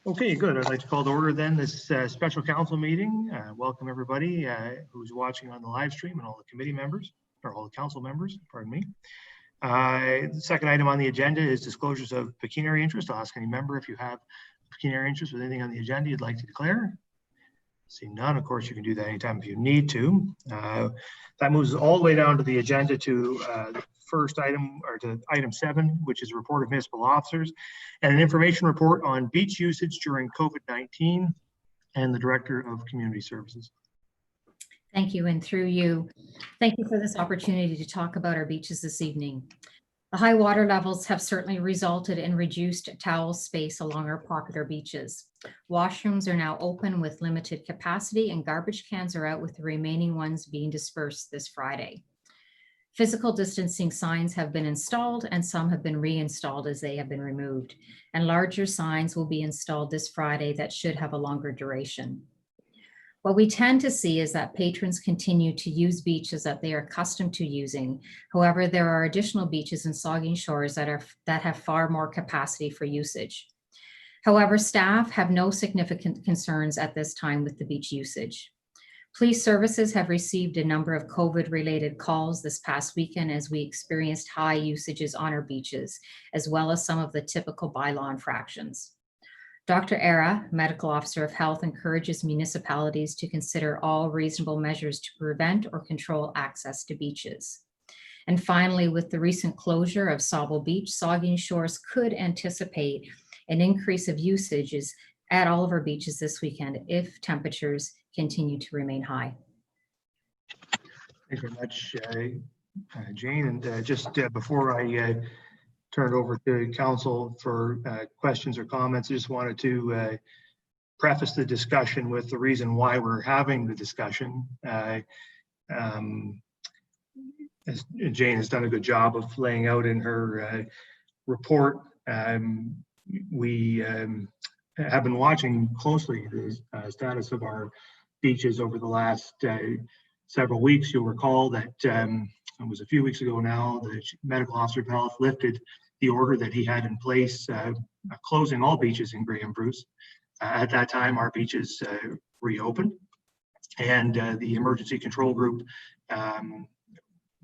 Okay, good. I'd like to call to order then this special council meeting. Welcome everybody who's watching on the live stream and all the committee members, or all the council members, pardon me. The second item on the agenda is disclosures of pecuniary interest. I'll ask any member if you have pecuniary interest with anything on the agenda you'd like to declare. Seeing none, of course, you can do that anytime if you need to. That moves all the way down to the agenda to the first item, or to item 7, which is a report of municipal officers and an information report on beach usage during COVID-19 and the Director of Community Services. Thank you, and through you, thank you for this opportunity to talk about our beaches this evening. The high water levels have certainly resulted in reduced towel space along our popular beaches. Washrooms are now open with limited capacity and garbage cans are out, with the remaining ones being dispersed this Friday. Physical distancing signs have been installed and some have been reinstalled as they have been removed. And larger signs will be installed this Friday that should have a longer duration. What we tend to see is that patrons continue to use beaches that they are accustomed to using. However, there are additional beaches in Saugeen Shores that have far more capacity for usage. However, staff have no significant concerns at this time with the beach usage. Police services have received a number of COVID-related calls this past weekend as we experienced high usages on our beaches, as well as some of the typical bylaw infractions. Dr. Era, Medical Officer of Health, encourages municipalities to consider all reasonable measures to prevent or control access to beaches. And finally, with the recent closure of Sauble Beach, Saugeen Shores could anticipate an increase of usages at all of our beaches this weekend if temperatures continue to remain high. Thanks very much, Jane. And just before I turn it over to council for questions or comments, I just wanted to preface the discussion with the reason why we're having the discussion. As Jane has done a good job of laying out in her report, we have been watching closely the status of our beaches over the last several weeks. You'll recall that it was a few weeks ago now, the Medical Officer of Health lifted the order that he had in place, closing all beaches in Grey and Bruce. At that time, our beaches reopened, and the Emergency Control Group had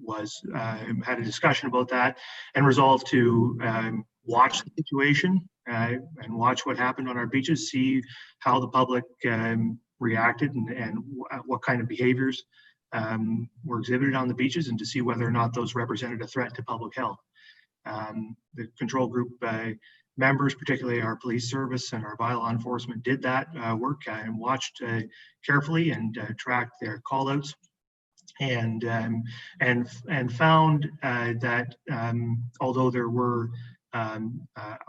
a discussion about that and resolved to watch the situation and watch what happened on our beaches, see how the public reacted and what kind of behaviors were exhibited on the beaches, and to see whether or not those represented a threat to public health. The control group members, particularly our police service and our bylaw enforcement, did that work and watched carefully and tracked their call-outs, and found that although there were a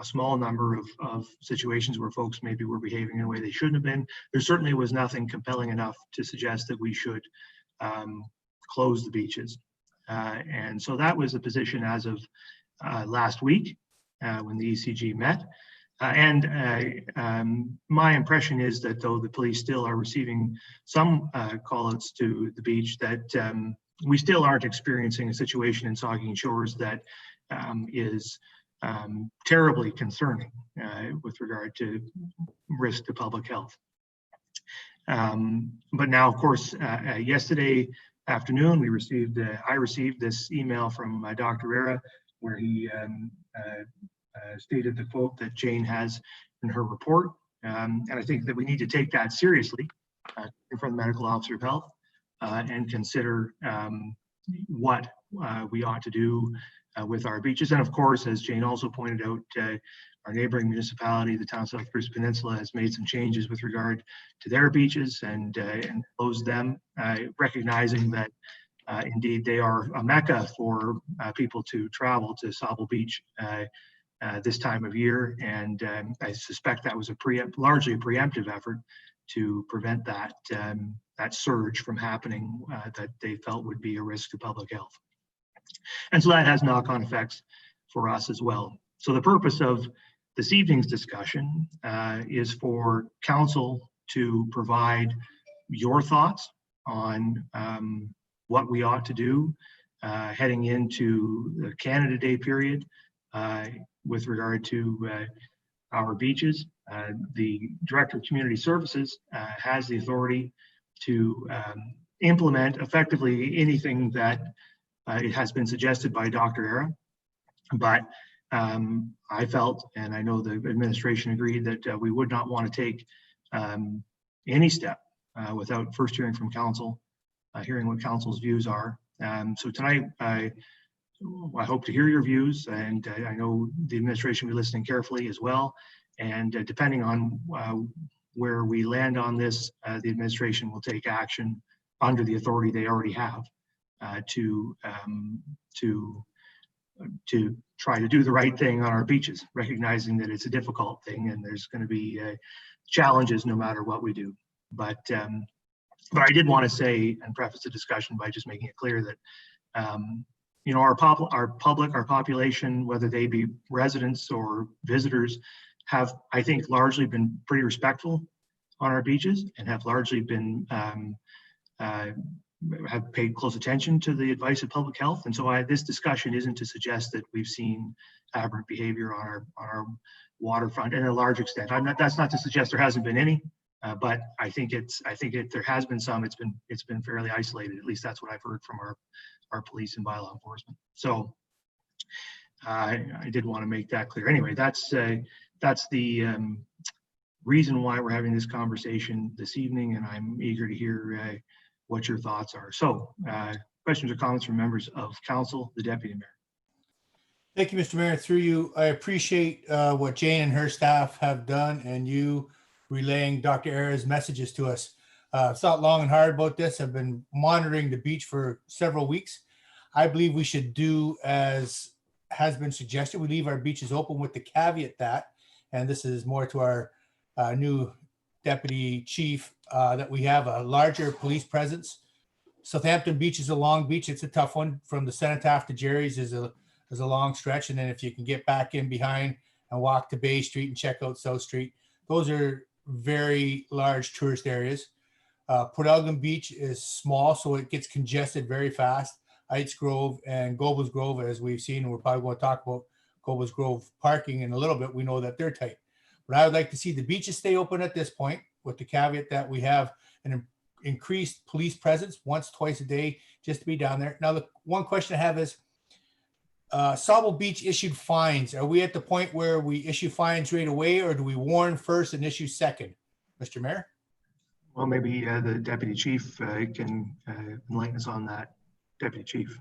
small number of situations where folks maybe were behaving in a way they shouldn't have been, there certainly was nothing compelling enough to suggest that we should close the beaches. And so that was the position as of last week when the ECG met. My impression is that though the police still are receiving some call-outs to the beach, that we still aren't experiencing a situation in Saugeen Shores that is terribly concerning with regard to risk to public health. But now, of course, yesterday afternoon, I received this email from Dr. Era, where he stated the quote that Jane has in her report. And I think that we need to take that seriously from the Medical Officer of Health and consider what we ought to do with our beaches. And of course, as Jane also pointed out, our neighboring municipality, the Town South Bruce Peninsula, has made some changes with regard to their beaches and closed them, recognizing that indeed they are a mecca for people to travel to Sauble Beach this time of year. And I suspect that was largely a preemptive effort to prevent that surge from happening that they felt would be a risk to public health. And so that has knock-on effects for us as well. So the purpose of this evening's discussion is for council to provide your thoughts on what we ought to do heading into the Canada Day period with regard to our beaches. The Director of Community Services has the authority to implement effectively anything that it has been suggested by Dr. Era. But I felt, and I know the administration agreed, that we would not want to take any step without first hearing from council, hearing what council's views are. So tonight, I hope to hear your views, and I know the administration will be listening carefully as well. And depending on where we land on this, the administration will take action under the authority they already have to try to do the right thing on our beaches, recognizing that it's a difficult thing and there's going to be challenges no matter what we do. But I did want to say and preface the discussion by just making it clear that you know, our public, our population, whether they be residents or visitors, have, I think, largely been pretty respectful on our beaches and have largely been have paid close attention to the advice of public health. And so this discussion isn't to suggest that we've seen aberrant behavior on our waterfront in a large extent. That's not to suggest there hasn't been any, but I think there has been some. It's been fairly isolated. At least that's what I've heard from our police and bylaw enforcement. So I did want to make that clear. Anyway, that's the reason why we're having this conversation this evening, and I'm eager to hear what your thoughts are. So questions or comments from members of council, the deputy mayor. Thank you, Mr. Mayor. Through you, I appreciate what Jane and her staff have done and you relaying Dr. Era's messages to us. Thought long and hard about this. I've been monitoring the beach for several weeks. I believe we should do as has been suggested. We leave our beaches open with the caveat that, and this is more to our new deputy chief, that we have a larger police presence. Southampton Beach is a long beach. It's a tough one. From the Cenotaph to Jerry's is a long stretch. And then if you can get back in behind and walk to Bay Street and check out South Street, those are very large tourist areas. Port Elgin Beach is small, so it gets congested very fast. Heights Grove and Gobles Grove, as we've seen, we're probably going to talk about Gobles Grove parking in a little bit. We know that they're tight. But I would like to see the beaches stay open at this point, with the caveat that we have an increased police presence once, twice a day, just to be down there. Now, the one question I have is, Sauble Beach issued fines. Are we at the point where we issue fines right away, or do we warn first and issue second? Mr. Mayor? Well, maybe the deputy chief can enlighten us on that. Deputy chief.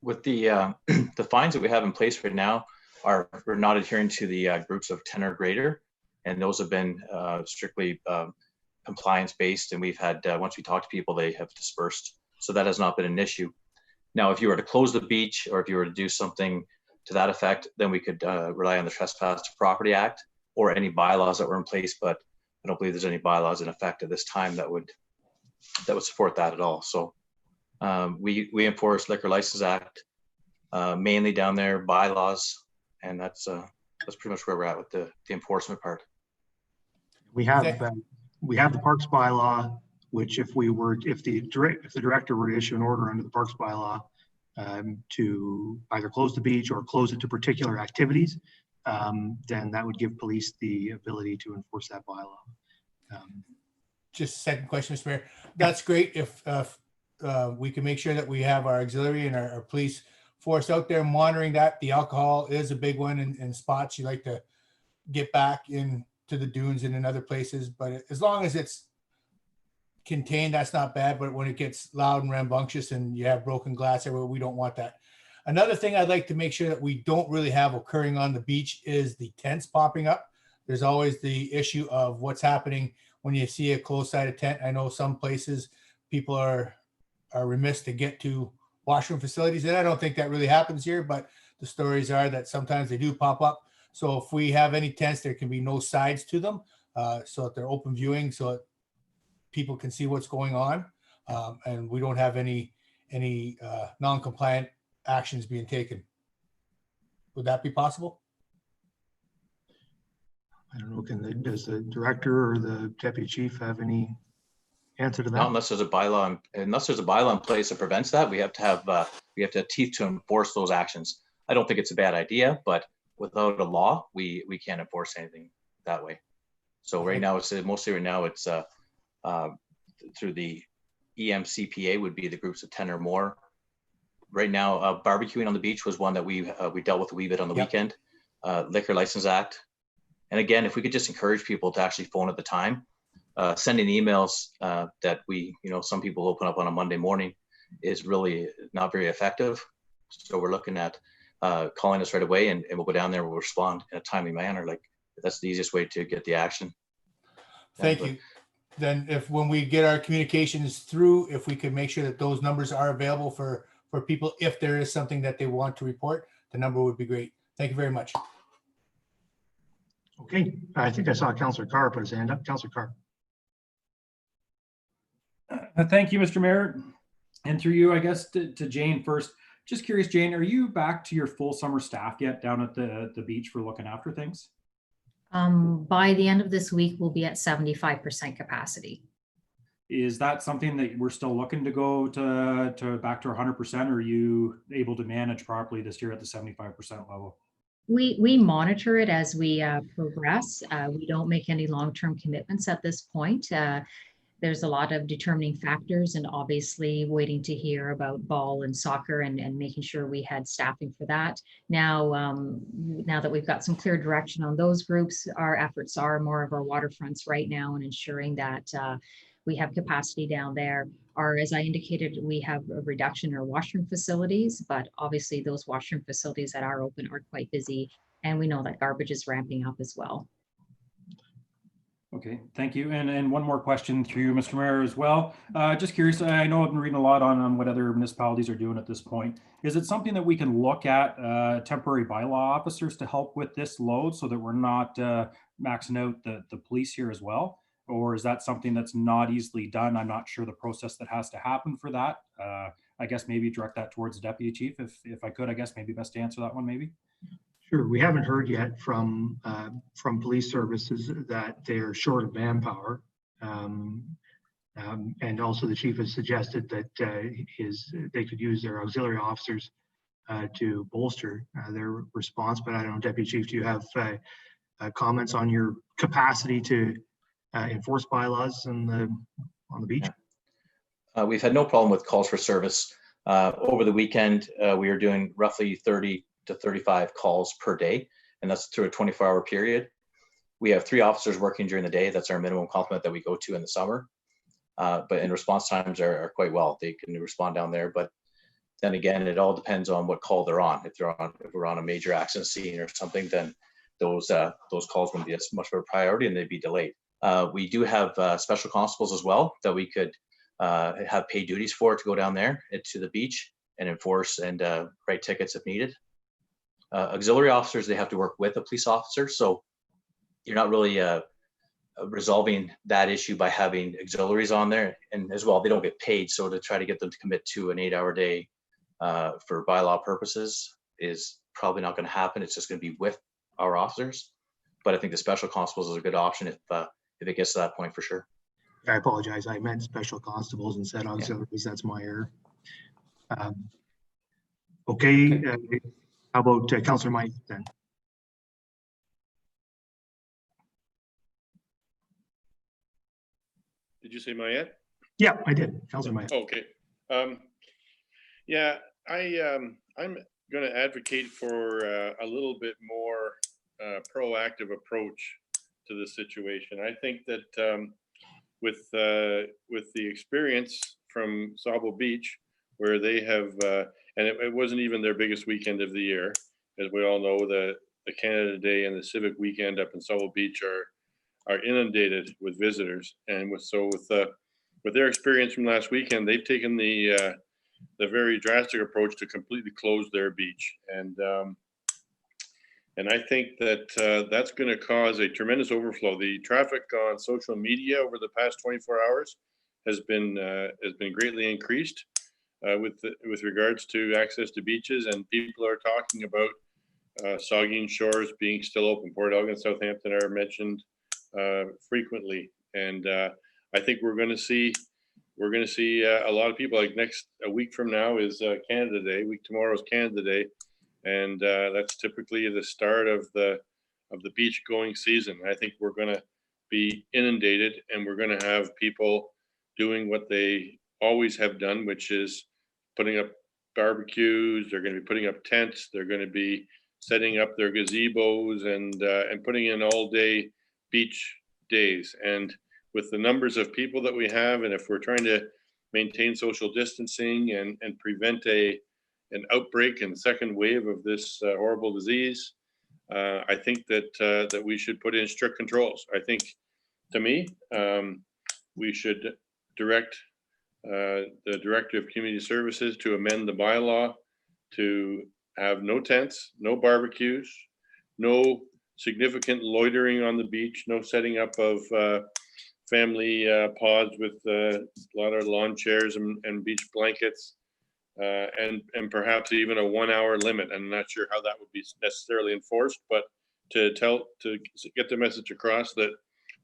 With the the fines that we have in place right now, we're not adhering to the groups of 10 or greater, and those have been strictly compliance based, and we've had once we talk to people, they have dispersed, so that has not been an issue. Now, if you were to close the beach, or if you were to do something to that effect, then we could rely on the Trespass to Property Act or any bylaws that were in place, but I don't believe there's any bylaws in effect at this time that would support that at all. So we enforce Liquor License Act mainly down there, bylaws, and that's pretty much where we're at with the enforcement part. We have the Parks bylaw, which if the director were to issue an order under the Parks bylaw to either close the beach or close it to particular activities, then that would give police the ability to enforce that bylaw. Just a second question, Mr. Mayor. That's great if we can make sure that we have our auxiliary and our police force out there monitoring that. The alcohol is a big one in spots. You like to get back into the dunes and in other places, but as long as it's contained, that's not bad. But when it gets loud and rambunctious and you have broken glass everywhere, we don't want that. Another thing I'd like to make sure that we don't really have occurring on the beach is the tents popping up. There's always the issue of what's happening when you see a closed-sided tent. I know some places people are remiss to get to washroom facilities, and I don't think that really happens here, but the stories are that sometimes they do pop up. So if we have any tents, there can be no sides to them, so that they're open viewing, so that people can see what's going on, and we don't have any non-compliant actions being taken. Would that be possible? I don't know. Does the director or the deputy chief have any answer to that? Not unless there's a bylaw. Unless there's a bylaw in place that prevents that, we have to have teeth to enforce those actions. I don't think it's a bad idea, but without a law, we can't enforce anything that way. So right now it's mostly through the EMCPA would be the groups of 10 or more. Right now, barbecuing on the beach was one that we dealt with a wee bit on the weekend. Liquor License Act. And again, if we could just encourage people to actually phone at the time, sending emails that some people open up on a Monday morning is really not very effective. So we're looking at calling us right away, and we'll go down there, we'll respond in a timely manner. Like, that's the easiest way to get the action. Thank you. Then when we get our communications through, if we could make sure that those numbers are available for people, if there is something that they want to report, the number would be great. Thank you very much. Okay, I think I saw Councillor Carr put his hand up. Councillor Carr. Thank you, Mr. Mayor. And through you, I guess, to Jane first. Just curious, Jane, are you back to your full summer staff yet down at the beach for looking after things? By the end of this week, we'll be at 75% capacity. Is that something that we're still looking to go to back to 100%? Or are you able to manage properly this year at the 75% level? We monitor it as we progress. We don't make any long-term commitments at this point. There's a lot of determining factors, and obviously waiting to hear about ball and soccer and making sure we had staffing for that. Now that we've got some clear direction on those groups, our efforts are more of our waterfronts right now and ensuring that we have capacity down there. As I indicated, we have a reduction in our washroom facilities, but obviously those washroom facilities that are open are quite busy, and we know that garbage is ramping up as well. Okay, thank you. And one more question through you, Mr. Mayor, as well. Just curious, I know I've been reading a lot on what other municipalities are doing at this point. Is it something that we can look at temporary bylaw officers to help with this load so that we're not maxing out the police here as well? Or is that something that's not easily done? I'm not sure the process that has to happen for that. I guess maybe direct that towards the deputy chief if I could. I guess maybe best to answer that one maybe. Sure. We haven't heard yet from police services that they're short of manpower. And also the chief has suggested that they could use their auxiliary officers to bolster their response. But I don't know, Deputy Chief, do you have comments on your capacity to enforce bylaws on the beach? We've had no problem with calls for service. Over the weekend, we are doing roughly 30 to 35 calls per day, and that's through a 24-hour period. We have 3 officers working during the day. That's our minimum complement that we go to in the summer. But in response times are quite well. They can respond down there. But then again, it all depends on what call they're on. If we're on a major accident scene or something, then those calls wouldn't be as much of a priority and they'd be delayed. We do have special constables as well that we could have paid duties for to go down there to the beach and enforce and write tickets if needed. Auxiliary officers, they have to work with a police officer. So you're not really resolving that issue by having auxiliaries on there. And as well, they don't get paid. So to try to get them to commit to an 8-hour day for bylaw purposes is probably not going to happen. It's just going to be with our officers. But I think the special constables is a good option if it gets to that point for sure. I apologize. I meant special constables and said auxiliaries. Yeah. That's my error. Okay. How about Councillor Mike then? Did you say Mayette? Yeah, I did. Councillor Mike. Okay. Yeah, I'm going to advocate for a little bit more proactive approach to the situation. I think that with the experience from Saugeen Beach, where they have, and it wasn't even their biggest weekend of the year, as we all know, the Canada Day and the Civic Weekend up in Saugeen Beach are inundated with visitors, and with their experience from last weekend, they've taken the very drastic approach to completely close their beach, and I think that that's going to cause a tremendous overflow. The traffic on social media over the past 24 hours has been greatly increased with regards to access to beaches, and people are talking about Saugeen shores being still open. Port Elgin, Southampton are mentioned frequently, and I think we're going to see a lot of people. Like a week from now is Canada Day. Tomorrow is Canada Day, and that's typically the start of the the beach going season. I think we're going to be inundated, and we're going to have people doing what they always have done, which is putting up barbecues. They're going to be putting up tents. They're going to be setting up their gazebos and putting in all day beach days. And with the numbers of people that we have, and if we're trying to maintain social distancing and prevent an outbreak and second wave of this horrible disease, I think that we should put in strict controls. I think, to me, we should direct the Director of Community Services to amend the bylaw to have no tents, no barbecues, no significant loitering on the beach, no setting up of family pods with a lot of lawn chairs and beach blankets, and perhaps even a 1 hour limit. I'm not sure how that would be necessarily enforced, but to get the message across that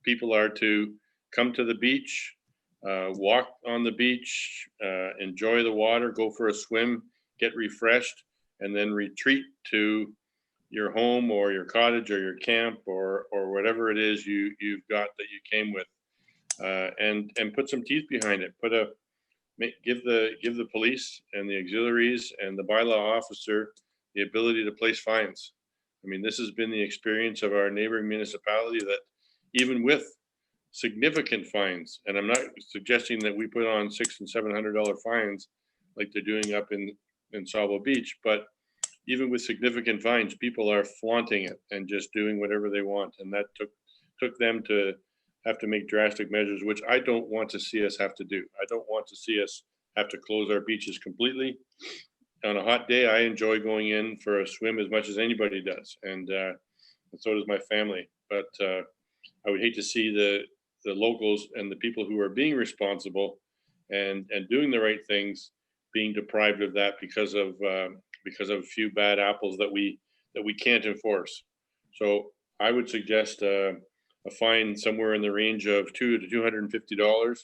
people are to come to the beach, walk on the beach, enjoy the water, go for a swim, get refreshed, and then retreat to your home or your cottage or your camp or whatever it is you've got that you came with, and put some teeth behind it. Give the police and the auxiliaries and the bylaw officer the ability to place fines. I mean, this has been the experience of our neighboring municipality, that even with significant fines, and I'm not suggesting that we put on $600 and $700 fines like they're doing up in Saugeen Beach, but even with significant fines, people are flaunting it and just doing whatever they want, and that took them to have to make drastic measures, which I don't want to see us have to do. I don't want to see us have to close our beaches completely. On a hot day, I enjoy going in for a swim as much as anybody does, and so does my family. But I would hate to see the locals and the people who are being responsible and doing the right things being deprived of that because of a few bad apples that we can't enforce. So I would suggest a fine somewhere in the range of $200 to $250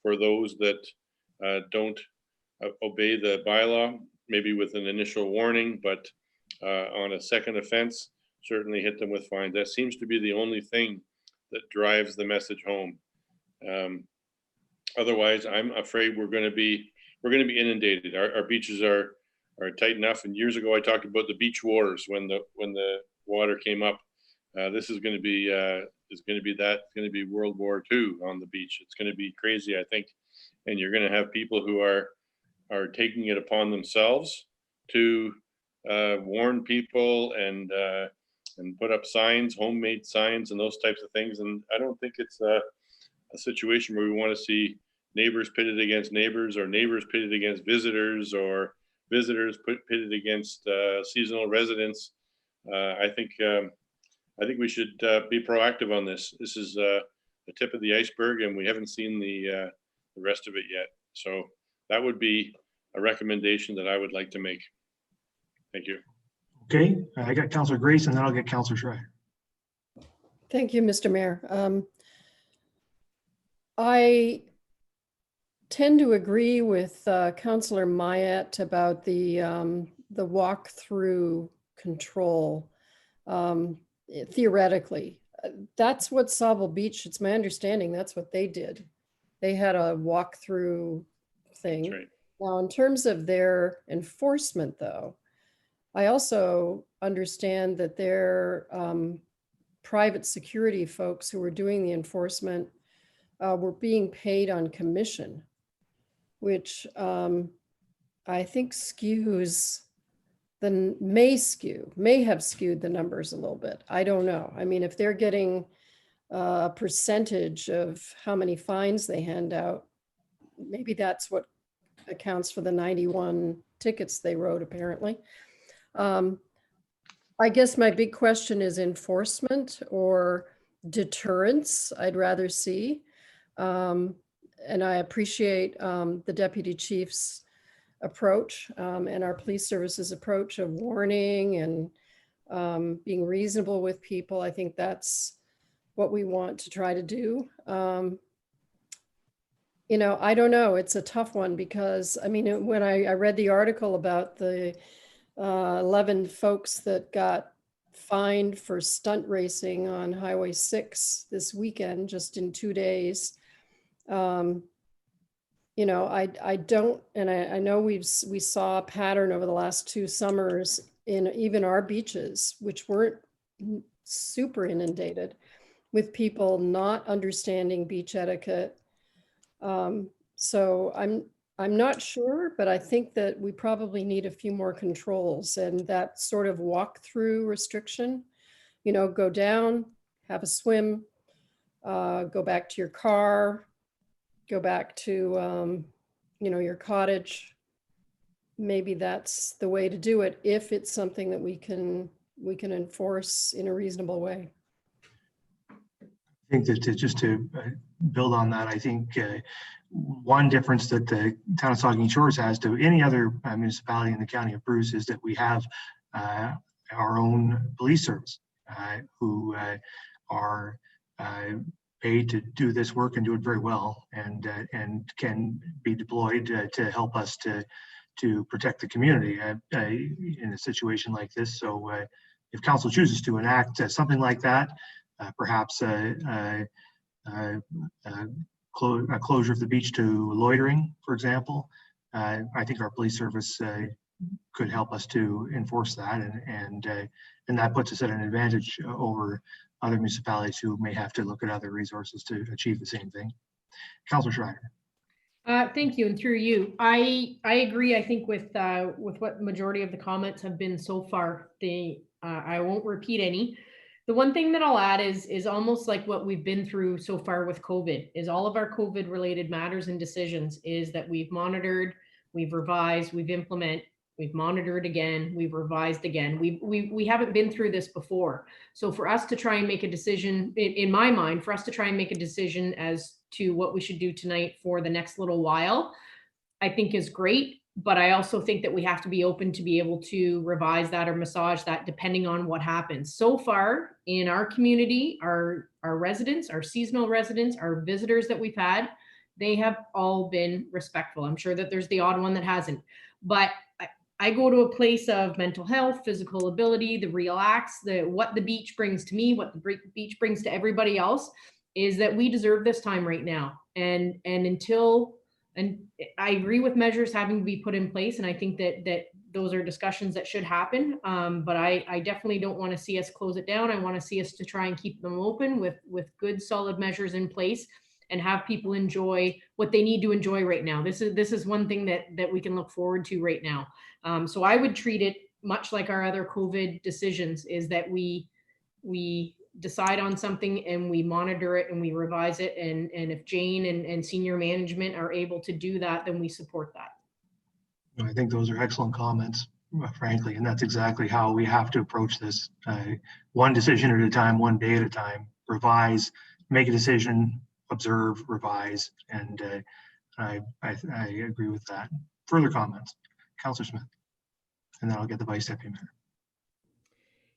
for those that don't obey the bylaw, maybe with an initial warning, but on a second offense, certainly hit them with fines. That seems to be the only thing that drives the message home. Otherwise, I'm afraid we're going to be inundated. Our beaches are tight enough. And years ago, I talked about the beach wars when the water came up. This is going to be World War II on the beach. It's going to be crazy, I think. And you're going to have people who are taking it upon themselves to warn people and put up signs, homemade signs, and those types of things. And I don't think it's a situation where we want to see neighbors pitted against neighbors, or neighbors pitted against visitors, or visitors pitted against seasonal residents. I think we should be proactive on this. This is the tip of the iceberg, and we haven't seen the rest of it yet. So that would be a recommendation that I would like to make. Thank you. Okay, I got Councillor Grace, and then I'll get Councillor Schreier. Thank you, Mr. Mayor. I tend to agree with Councillor Mayette about the walk-through control. Theoretically, that's what Saugeen Beach, it's my understanding, that's what they did. They had a walk-through thing. That's right. Now, in terms of their enforcement, though, I also understand that their private security folks who were doing the enforcement were being paid on commission, which I think may have skewed the numbers a little bit. I don't know. I mean, if they're getting a percentage of how many fines they hand out, maybe that's what accounts for the 91 tickets they wrote, apparently. I guess my big question is enforcement or deterrence. I'd rather see. And I appreciate the deputy chief's approach and our police services approach of warning and being reasonable with people. I think that's what we want to try to do. You know, I don't know. It's a tough one because, I mean, when I read the article about the 11 folks that got fined for stunt racing on Highway 6 this weekend, just in 2 days. You know, I don't, and I know we saw a pattern over the last 2 summers in even our beaches, which weren't super inundated, with people not understanding beach etiquette. So I'm not sure, but I think that we probably need a few more controls, and that sort of walk-through restriction, you know, go down, have a swim, go back to your car, go back to, you know, your cottage. Maybe that's the way to do it if it's something that we can enforce in a reasonable way. I think that just to build on that, I think one difference that the town of Saugeen Shores has to any other municipality in the county of Bruce is that we have our own police service who are paid to do this work and do it very well, and can be deployed to help us to protect the community in a situation like this. So if council chooses to enact something like that, perhaps a closure of the beach to loitering, for example, I think our police service could help us to enforce that, and that puts us at an advantage over other municipalities who may have to look at other resources to achieve the same thing. Councilor Schreier. Thank you, and through you, I agree. I think with what the majority of the comments have been so far. I won't repeat any. The one thing that I'll add is almost like what we've been through so far with COVID. Is all of our COVID related matters and decisions is that we've monitored, we've revised, we've implemented. We've monitored again, we've revised again. We haven't been through this before. So for us to try and make a decision, in my mind, for us to try and make a decision as to what we should do tonight for the next little while, I think is great. But I also think that we have to be open to be able to revise that or massage that depending on what happens. So far in our community, our residents, our seasonal residents, our visitors that we've had, they have all been respectful. I'm sure that there's the odd one that hasn't, but I go to a place of mental health, physical ability, the relax, what the beach brings to me, what the beach brings to everybody else, is that we deserve this time right now. And I agree with measures having to be put in place. And I think that those are discussions that should happen. But I definitely don't want to see us close it down. I want to see us to try and keep them open with good, solid measures in place, and have people enjoy what they need to enjoy right now. This is one thing that we can look forward to right now. So I would treat it much like our other COVID decisions, is that we decide on something and we monitor it and we revise it. And if Jane and senior management are able to do that, then we support that. I think those are excellent comments, frankly, and that's exactly how we have to approach this. One decision at a time, one day at a time, revise, make a decision, observe, revise, and I agree with that. Further comments? Councillor Smith, and then I'll get the Vice Deputy Mayor.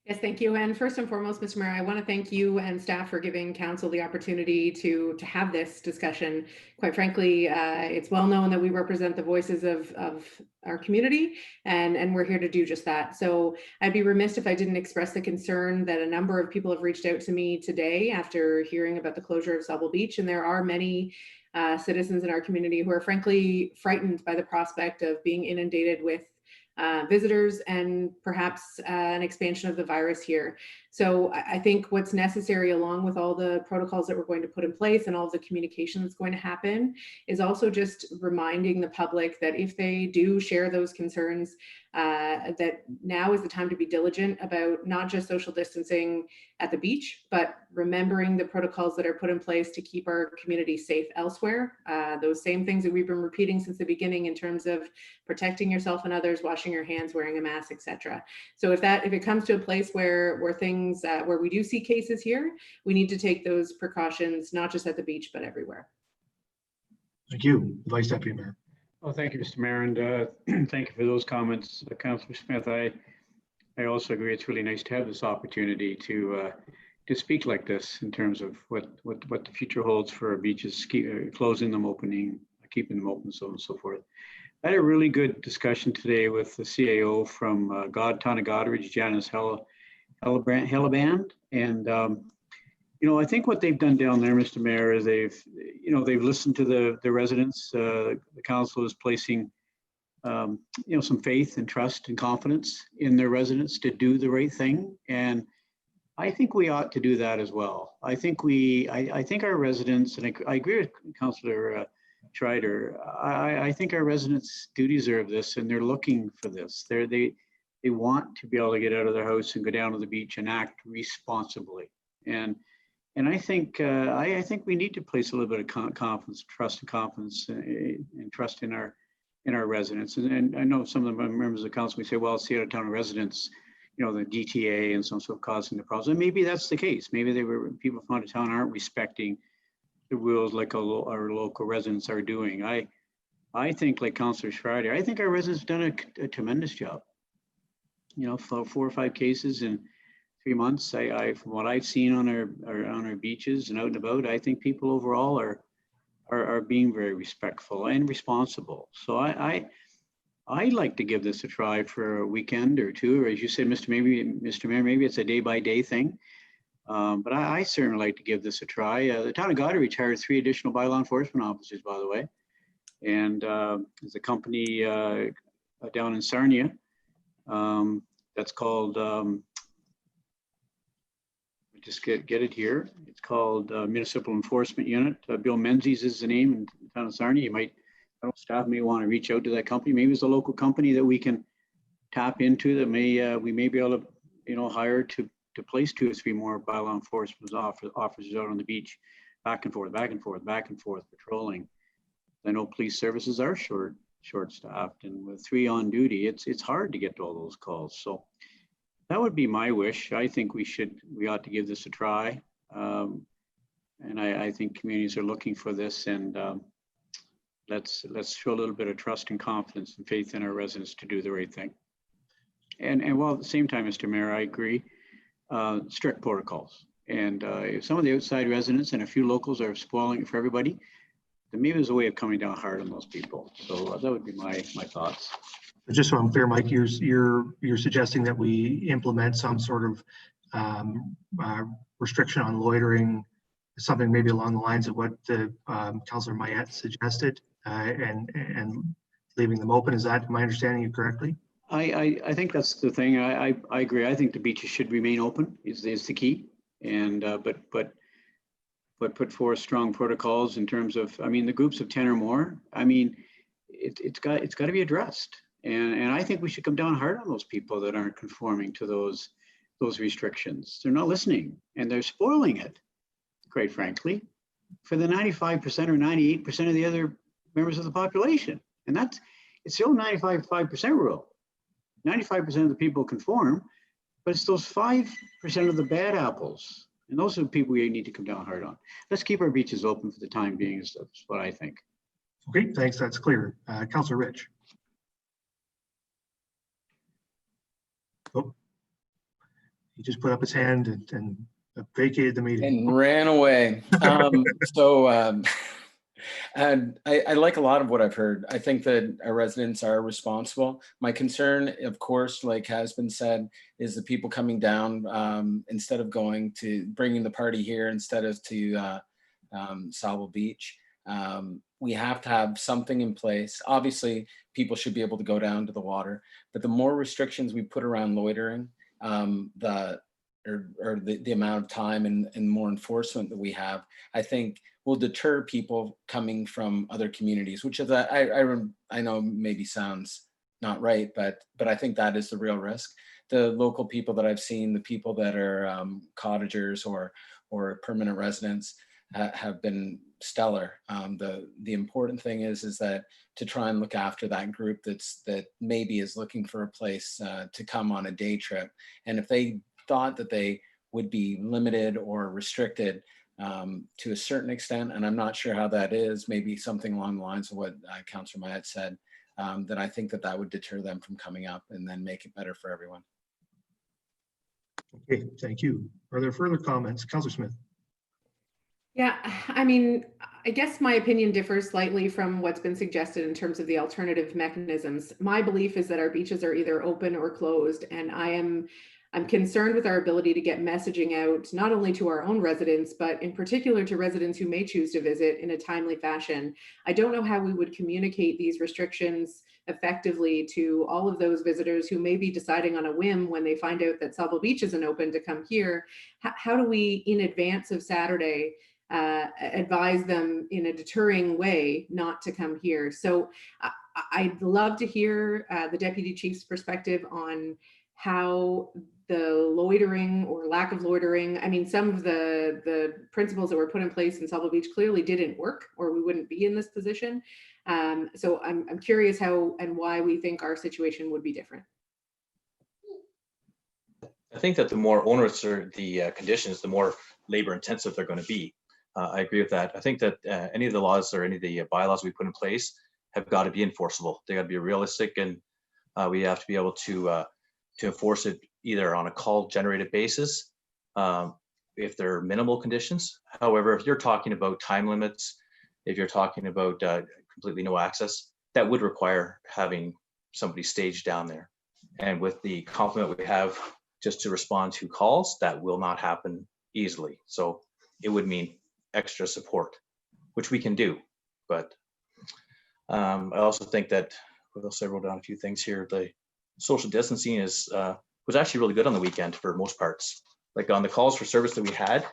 Yes, thank you. And first and foremost, Mr. Mayor, I want to thank you and staff for giving council the opportunity to have this discussion. Quite frankly, it's well known that we represent the voices of our community, and we're here to do just that. So I'd be remiss if I didn't express the concern that a number of people have reached out to me today after hearing about the closure of Sauble Beach. And there are many citizens in our community who are frankly frightened by the prospect of being inundated with visitors and perhaps an expansion of the virus here. So I think what's necessary, along with all the protocols that we're going to put in place and all of the communication that's going to happen, is also just reminding the public that if they do share those concerns, that now is the time to be diligent about not just social distancing at the beach, but remembering the protocols that are put in place to keep our community safe elsewhere. Those same things that we've been repeating since the beginning in terms of protecting yourself and others, washing your hands, wearing a mask, etc. So if it comes to a place where where we do see cases here, we need to take those precautions, not just at the beach, but everywhere. Thank you, Vice Deputy Mayor. Well, thank you, Mr. Mayor, and thank you for those comments, Councillor Smith. I also agree it's really nice to have this opportunity to speak like this in terms of what the future holds for our beaches, closing them, opening, keeping them open, so on and so forth. I had a really good discussion today with the CAO from Town of Goderich, Janice Hell, Helleband. And, you know, I think what they've done down there, Mr. Mayor, is they've listened to the residents. The council is placing, you know, some faith and trust and confidence in their residents to do the right thing. And I think we ought to do that as well. I think I think our residents, and I agree with Councillor Schreider, I think our residents do deserve this, and they're looking for this. They want to be able to get out of their house and go down to the beach and act responsibly. And I think we need to place a little bit of confidence, trust and confidence and trust in our residents. And I know some of the members of the council may say, well, it's the out-of-town residents, you know, the DTA and so on causing the problems. And maybe that's the case. Maybe people from out of town aren't respecting the rules like our local residents are doing. I think, like Councillor Schreider, I think our residents have done a tremendous job. You know, 4 or 5 cases in 3 months. From what I've seen on our beaches and out and about, I think people overall are being very respectful and responsible. So I'd like to give this a try for a weekend or 2, or as you said, Mr. Mayor, maybe it's a day-by-day thing. But I certainly like to give this a try. The town of Goderich hired 3 additional bylaw enforcement officers, by the way. And there's a company down in Sarnia that's called, just get it here. It's called Municipal Enforcement Unit. Bill Menzies is the name in the town of Sarnia. You might, I don't know, staff may want to reach out to that company. Maybe it's a local company that we can tap into that we may be able to, you know, hire to place 2 or 3 more bylaw enforcement officers out on the beach, back and forth, patrolling. I know police services are short-staffed, and with 3 on duty, it's hard to get to all those calls. So that would be my wish. I think we ought to give this a try. And I think communities are looking for this, and let's show a little bit of trust and confidence and faith in our residents to do the right thing. And while at the same time, Mr. Mayor, I agree, strict protocols. And if some of the outside residents and a few locals are spoiling it for everybody, then maybe there's a way of coming down hard on those people. So that would be my thoughts. Just so I'm clear, Mike, you're suggesting that we implement some sort of restriction on loitering, something maybe along the lines of what the Councillor Mayette suggested, and leaving them open. Is that, am I understanding you correctly? I think that's the thing. I agree. I think the beaches should remain open is the key, and but put forth strong protocols in terms of, I mean, the groups of 10 or more. I mean, it's got to be addressed, and I think we should come down hard on those people that aren't conforming to those restrictions. They're not listening, and they're spoiling it, quite frankly, for the 95% or 98% of the other members of the population. And it's the old 95% rule. 95% of the people conform, but it's those 5% of the bad apples. And those are the people we need to come down hard on. Let's keep our beaches open for the time being, is what I think. Okay, thanks. That's clear. Councillor Rich. Oh, he just put up his hand and vacated the meeting. And ran away. And I like a lot of what I've heard. I think that our residents are responsible. My concern, of course, like has been said, is the people coming down instead of bringing the party here instead of to Sauble Beach. We have to have something in place. Obviously, people should be able to go down to the water, but the more restrictions we put around loitering, the amount of time and more enforcement that we have, I think will deter people coming from other communities, which is I know maybe sounds not right, but I think that is the real risk. The local people that I've seen, the people that are cottagers or permanent residents have been stellar. The important thing is that to try and look after that group that maybe is looking for a place to come on a day trip, and if they thought that they would be limited or restricted to a certain extent, and I'm not sure how that is, maybe something along the lines of what Councillor Mayette said, that I think that would deter them from coming up and then make it better for everyone. Okay, thank you. Are there further comments? Councillor Smith. Yeah, I mean, I guess my opinion differs slightly from what's been suggested in terms of the alternative mechanisms. My belief is that our beaches are either open or closed, and I am I'm concerned with our ability to get messaging out, not only to our own residents, but in particular to residents who may choose to visit in a timely fashion. I don't know how we would communicate these restrictions effectively to all of those visitors who may be deciding on a whim when they find out that Sauble Beach isn't open to come here. How do we, in advance of Saturday, advise them in a deterring way not to come here? So I'd love to hear the Deputy Chief's perspective on how the loitering or lack of loitering, I mean, some of the principles that were put in place in Sauble Beach clearly didn't work, or we wouldn't be in this position. So I'm curious how and why we think our situation would be different. I think that the more onerous are the conditions, the more labor intensive they're going to be. I agree with that. I think that any of the laws or any of the bylaws we put in place have got to be enforceable. They got to be realistic, and we have to be able to enforce it either on a call generated basis if there are minimal conditions. However, if you're talking about time limits, if you're talking about completely no access, that would require having somebody staged down there. And with the complement we have just to respond to calls, that will not happen easily. So it would mean extra support, which we can do. But I also think that, what else, I wrote down a few things here. The social distancing is was actually really good on the weekend for most parts. Like on the calls for service that we had,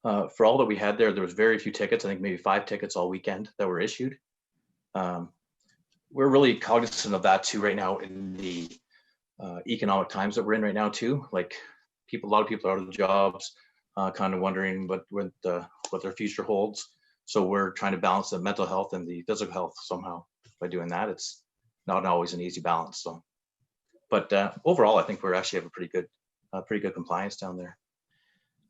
for all that we had there was very few tickets. I think maybe 5 tickets all weekend that were issued. We're really cognizant of that too right now in the economic times that we're in right now too. Like a lot of people are out of jobs, kind of wondering what their future holds. So we're trying to balance the mental health and the physical health somehow by doing that. It's not always an easy balance. So, but overall, I think we're actually have a pretty good compliance down there.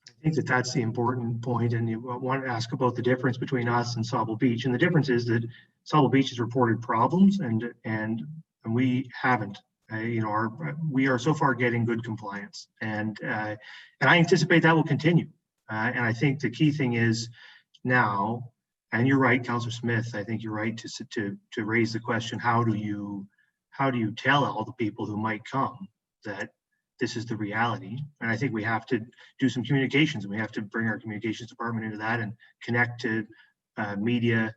I think that's the important point, and you want to ask about the difference between us and Sauble Beach. And the difference is that Sauble Beach has reported problems, and we haven't. We are so far getting good compliance, and I anticipate that will continue. And I think the key thing is now, and you're right, Councillor Smith. I think you're right to raise the question: how do you tell all the people who might come that this is the reality? And I think we have to do some communications, and we have to bring our communications department into that and connect to media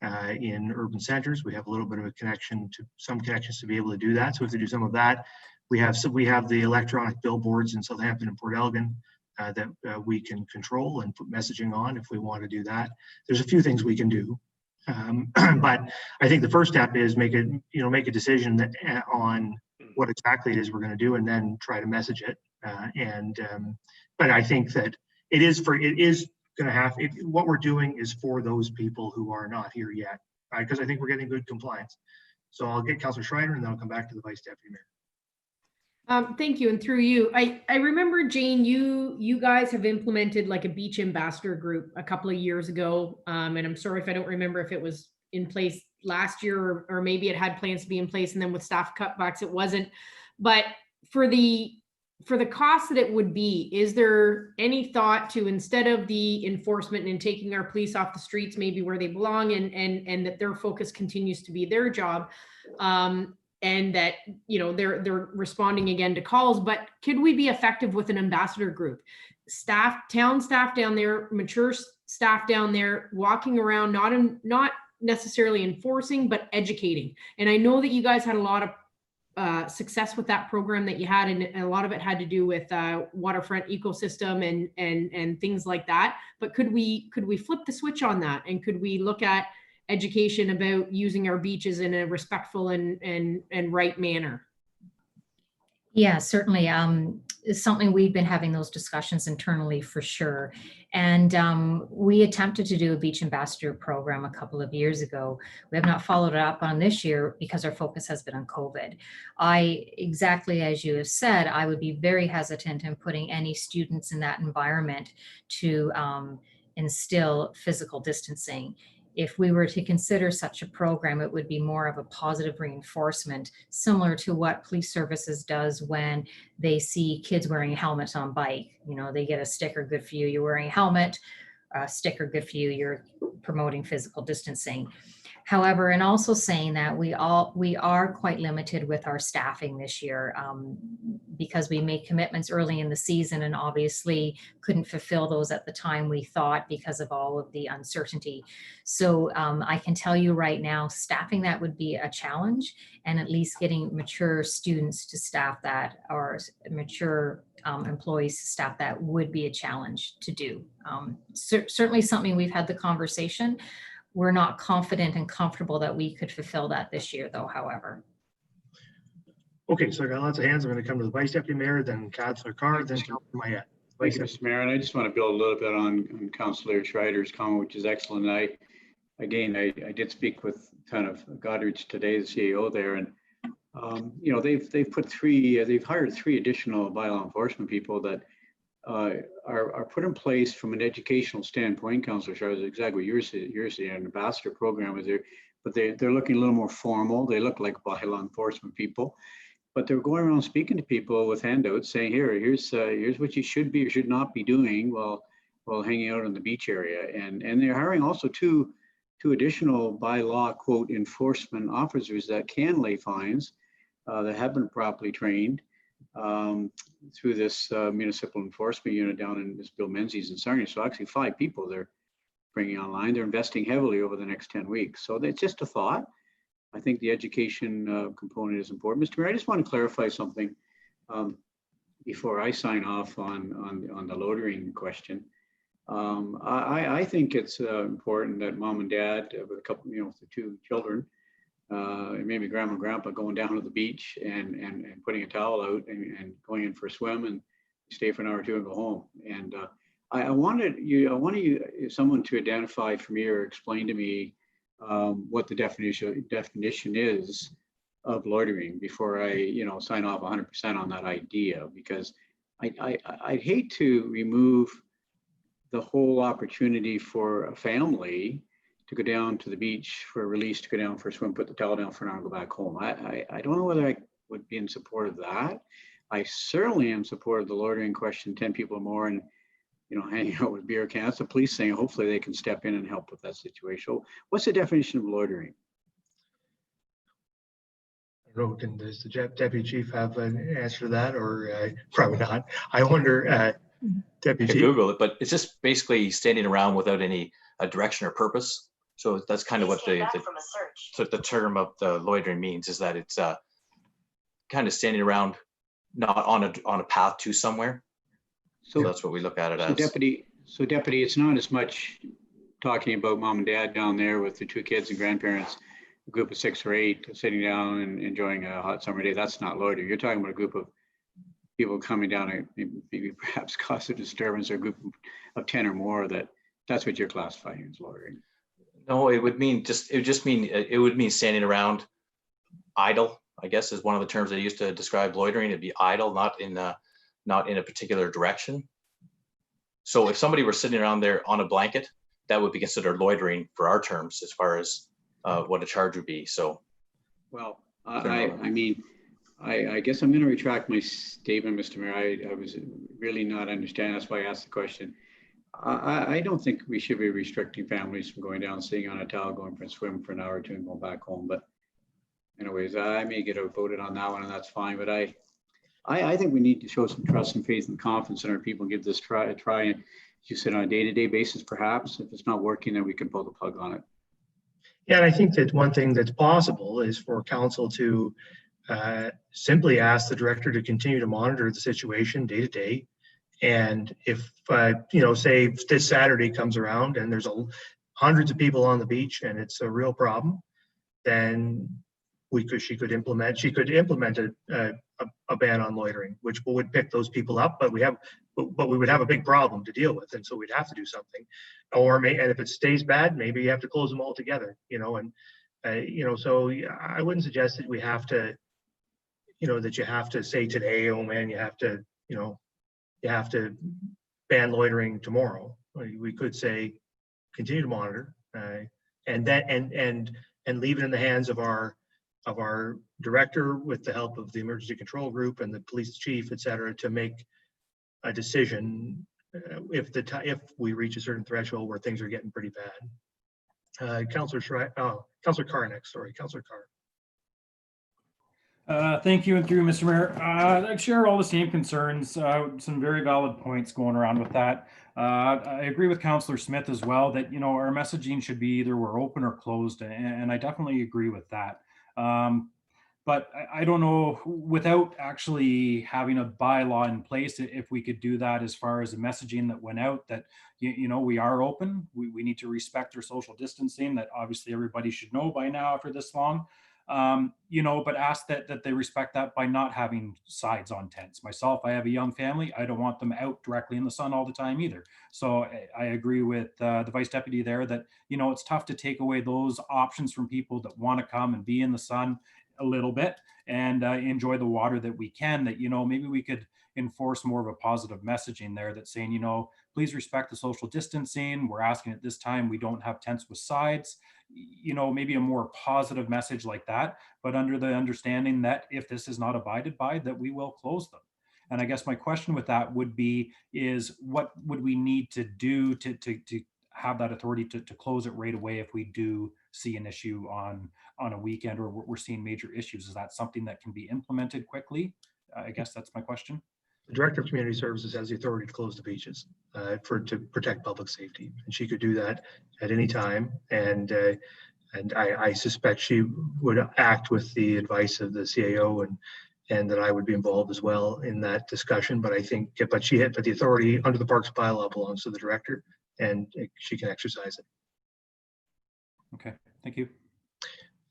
in urban centers. We have a little bit of some connections to be able to do that. So we have to do some of that. We have the electronic billboards in Southampton and Port Elgin that we can control and put messaging on if we want to do that. There's a few things we can do. But I think the first step is make a decision that on what exactly it is we're going to do, and then try to message it. But I think that it is going to have, what we're doing is for those people who are not here yet, because I think we're getting good compliance. So I'll get Councillor Schreiner, and then I'll come back to the Vice Deputy Mayor. Thank you. And through you, I remember, Jane, you guys have implemented like a beach ambassador group a couple of years ago. And I'm sorry if I don't remember if it was in place last year or maybe it had plans to be in place, and then with staff cutbacks it wasn't. But for the cost that it would be, is there any thought to, instead of the enforcement and taking our police off the streets maybe where they belong, and that their focus continues to be their job, and that they're responding again to calls, but could we be effective with an ambassador group? Town staff down there, mature staff down there, walking around, not necessarily enforcing, but educating. And I know that you guys had a lot of success with that program that you had, and a lot of it had to do with waterfront ecosystem and things like that. But could we flip the switch on that, and could we look at education about using our beaches in a respectful and right manner? Yeah, certainly. It's something we've been having those discussions internally for sure. And we attempted to do a beach ambassador program a couple of years ago. We have not followed it up on this year because our focus has been on COVID. Exactly as you have said, I would be very hesitant in putting any students in that environment to instill physical distancing. If we were to consider such a program, it would be more of a positive reinforcement, similar to what police services does when they see kids wearing helmets on bike. They get a sticker, good for you, you're wearing a helmet, a sticker, good for you, you're promoting physical distancing. However, and also saying that we are quite limited with our staffing this year because we made commitments early in the season and obviously couldn't fulfill those at the time we thought because of all of the uncertainty. So I can tell you right now, staffing that would be a challenge, and at least getting mature students to staff that, or mature employees to staff that, would be a challenge to do. Certainly something we've had the conversation. We're not confident and comfortable that we could fulfill that this year, though, however. Okay, so I got lots of hands. I'm going to come to the Vice Deputy Mayor, then Councillor Carr, then Councillor Mayette. Thank you, Mr. Mayor. And I just want to build a little bit on Councillor Schreider's comment, which is excellent. I did speak with kind of Goddard's today, the CEO there, and they've hired 3 additional bylaw enforcement people that are put in place from an educational standpoint. Councillor Schreider, is exactly what you're saying. An ambassador program is there, but they're looking a little more formal. They look like bylaw enforcement people, but they're going around speaking to people with handouts saying, here's what you should be or should not be doing while hanging out on the beach area. And they're hiring also two additional by law quote enforcement officers that can lay fines that have been properly trained through this municipal enforcement unit down in this Bill Menzies in Sarnia. So actually 5 people they're bringing online. They're investing heavily over the next 10 weeks. So it's just a thought. I think the education component is important. Mr. Mayor, I just want to clarify something before I sign off on the loitering question. I think it's important that mom and dad with a couple, with the 2 children, and maybe grandma and grandpa going down to the beach and putting a towel out and going in for a swim and stay for an hour or 2 and go home. And I wanted someone to identify for me or explain to me what the definition is of loitering before I sign off 100% on that idea, because I'd hate to remove the whole opportunity for a family to go down to the beach for a release, to go down for a swim, put the towel down for an hour and go back home. I don't know whether I would be in support of that. I certainly am in support of the loitering question, 10 people or more, and hanging out with beer cans. The police saying hopefully they can step in and help with that situation. What's the definition of loitering? I don't know, does the Deputy Chief have an answer to that, or probably not? I wonder, Deputy Chief. Google it, but it's just basically standing around without any direction or purpose. So that's kind of what the term of the loitering means, is that it's kind of standing around, not on a path to somewhere. So that's what we look at it as. Deputy, it's not as much talking about mom and dad down there with the 2 kids and grandparents, a group of 6 or 8 sitting down and enjoying a hot summer day. That's not loitering. You're talking about a group of people coming down and maybe perhaps cause a disturbance, or a group of 10 or more. That's what you're classifying as loitering. No, it would mean standing around idle, I guess, is one of the terms they used to describe loitering. It'd be idle, not in a particular direction. So if somebody were sitting around there on a blanket, that would be considered loitering for our terms, as far as what a charge would be. So, well, I guess I'm going to retract my statement, Mr. Mayor. I was really not understanding. That's why I asked the question. I don't think we should be restricting families from going down, sitting on a towel, going for a swim for an hour or 2 and going back home. But anyways, I may get outvoted on that one, and that's fine. But I think we need to show some trust and faith and confidence in our people and give this a try. And you said on a day-to-day basis, perhaps. If it's not working, then we can pull the plug on it. Yeah, and I think that one thing that's possible is for council to simply ask the director to continue to monitor the situation day to day. And if, say this Saturday comes around and there's hundreds of people on the beach and it's a real problem, then she could implement a ban on loitering, which would pick those people up, but we would have a big problem to deal with, and so we'd have to do something. And if it stays bad, maybe you have to close them all together, so I wouldn't suggest that we have to, that you have to say today, oh man, you have to ban loitering tomorrow. We could say continue to monitor, and leave it in the hands of our director, with the help of the emergency control group and the police chief, et cetera, to make a decision if we reach a certain threshold where things are getting pretty bad. Councillor Councillor Carr next, sorry, Councillor Carr. Thank you, and through Mr. Mayor. I share all the same concerns, some very valid points going around with that. I agree with Councillor Smith as well that, our messaging should be either we're open or closed, and I definitely agree with that. But I don't know, without actually having a bylaw in place, if we could do that as far as the messaging that went out that, we are open, we need to respect our social distancing, that obviously everybody should know by now after this long. But ask that they respect that by not having sides on tents. Myself, I have a young family. I don't want them out directly in the sun all the time either. So I agree with the Vice Deputy there that, it's tough to take away those options from people that want to come and be in the sun a little bit and enjoy the water that we can, that, maybe we could enforce more of a positive messaging there that's saying, please respect the social distancing. We're asking at this time, we don't have tents with sides, maybe a more positive message like that, but under the understanding that if this is not abided by, that we will close them. And I guess my question with that would be, is what would we need to do to have that authority to close it right away if we do see an issue on a weekend, or we're seeing major issues? Is that something that can be implemented quickly? I guess that's my question. The Director of Community Services has the authority to close the beaches to protect public safety, and she could do that at any time. And I suspect she would act with the advice of the CAO, and that I would be involved as well in that discussion. But but the authority under the Parks Bylaw belongs to the Director, and she can exercise it. Okay, thank you.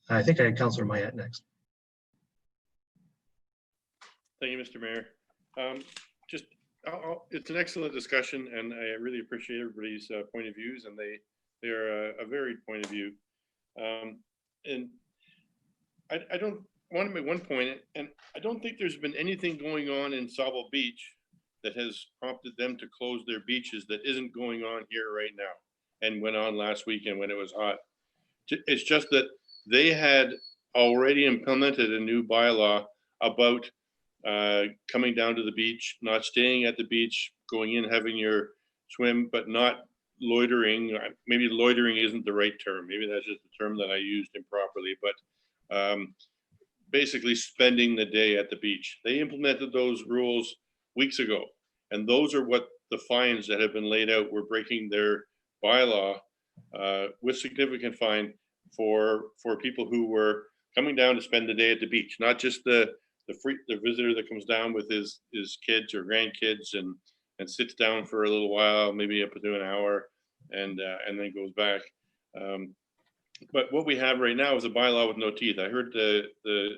I think I had Councillor Mayette next. Thank you, Mr. Mayor. It's an excellent discussion, and I really appreciate everybody's point of views, and they are a varied point of view. And I don't want to make one point, and I don't think there's been anything going on in Saugeen Beach that has prompted them to close their beaches that isn't going on here right now, and went on last weekend when it was hot. It's just that they had already implemented a new bylaw about coming down to the beach, not staying at the beach, going in, having your swim, but not loitering. Maybe loitering isn't the right term. Maybe that's just the term that I used improperly, but basically spending the day at the beach. They implemented those rules weeks ago, and those are what the fines that have been laid out. Were breaking their bylaw with significant fine for people who were coming down to spend the day at the beach, not just the visitor that comes down with his kids or grandkids and sits down for a little while, maybe up to an hour, and then goes back. But what we have right now is a bylaw with no teeth. I heard the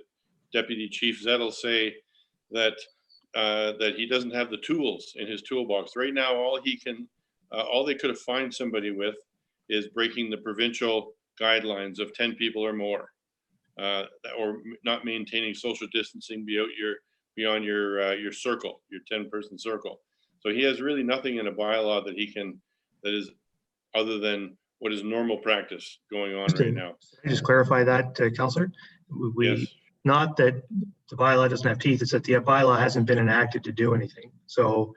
Deputy Chief Zettel say that that he doesn't have the tools in his toolbox right now. All they could have fined somebody with is breaking the provincial guidelines of 10 people or more, or not maintaining social distancing beyond your circle, your 10-person circle. So he has really nothing in a bylaw that is other than what is normal practice going on right now. Can I just clarify that, Councillor? Yes. Not that the bylaw doesn't have teeth, it's that the bylaw hasn't been enacted to do anything. So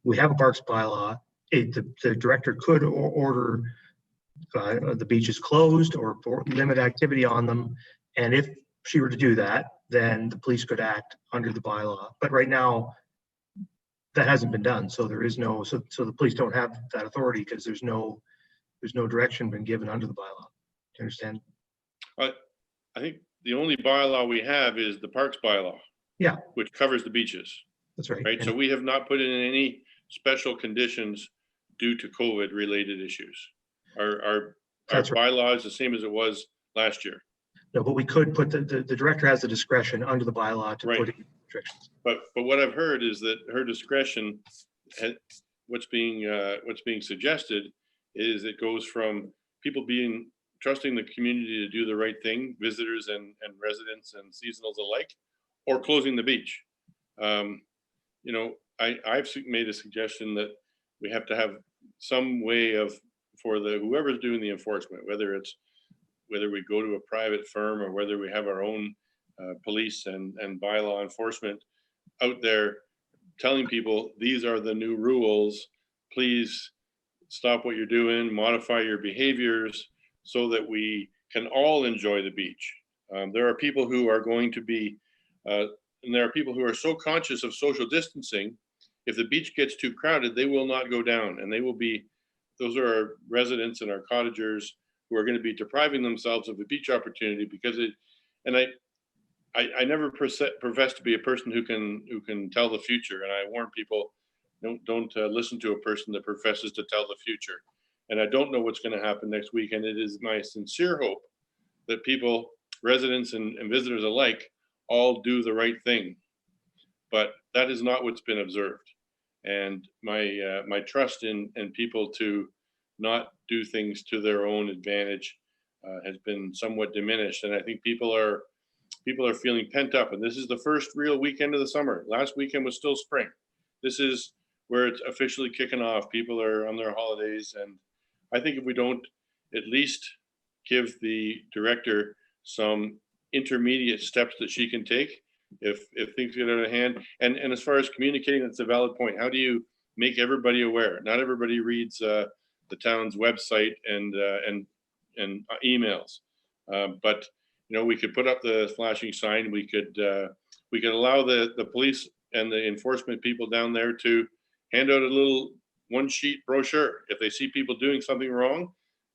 we have a parks bylaw. The director could order the beaches closed or limit activity on them. And if she were to do that, then the police could act under the bylaw. But right now, that hasn't been done. So there is no, so the police don't have that authority because there's no direction been given under the bylaw. Do you understand? I think the only bylaw we have is the parks bylaw. Yeah. Which covers the beaches. That's right. Right. So we have not put in any special conditions due to COVID related issues. Our bylaw is the same as it was last year. No, but we could put the director has the discretion under the bylaw to put in restrictions. But what I've heard is that her discretion, what's being suggested is it goes from people trusting the community to do the right thing, visitors and residents and seasonals alike, or closing the beach. I've made a suggestion that we have to have some way for whoever's doing the enforcement, whether we go to a private firm or whether we have our own police and bylaw enforcement out there telling people these are the new rules, please stop what you're doing, modify your behaviors, so that we can all enjoy the beach. There are people who are going to be, and there are people who are so conscious of social distancing, if the beach gets too crowded, they will not go down, and they will be, those are our residents and our cottagers who are going to be depriving themselves of a beach opportunity because it, and I never profess to be a person who can tell the future, and I warn people, don't listen to a person that professes to tell the future. And I don't know what's going to happen next week, and it is my sincere hope that people, residents and visitors alike, all do the right thing. But that is not what's been observed, and my trust in people to not do things to their own advantage has been somewhat diminished, and I think people are feeling pent up. And this is the first real weekend of the summer. Last weekend was still spring. This is where it's officially kicking off. People are on their holidays, and I think if we don't at least give the director some intermediate steps that she can take if things get out of hand. And as far as communicating, that's a valid point. How do you make everybody aware? Not everybody reads the town's website and emails, but you know, we could put up the flashing sign. We could allow the police and the enforcement people down there to hand out a little one-sheet brochure. If they see people doing something wrong,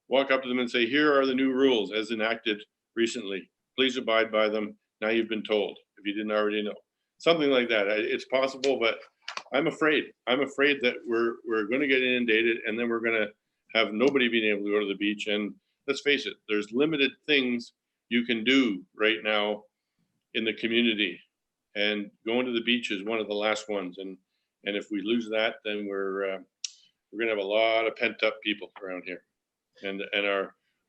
walk up to them and say, here are the new rules as enacted recently. Please abide by them. Now you've been told, if you didn't already know. Something like that. It's possible, but I'm afraid that we're going to get inundated, and then we're going to have nobody being able to go to the beach. And let's face it, there's limited things you can do right now in the community, and going to the beach is one of the last ones. And if we lose that, then we're gonna have a lot of pent up people around here, and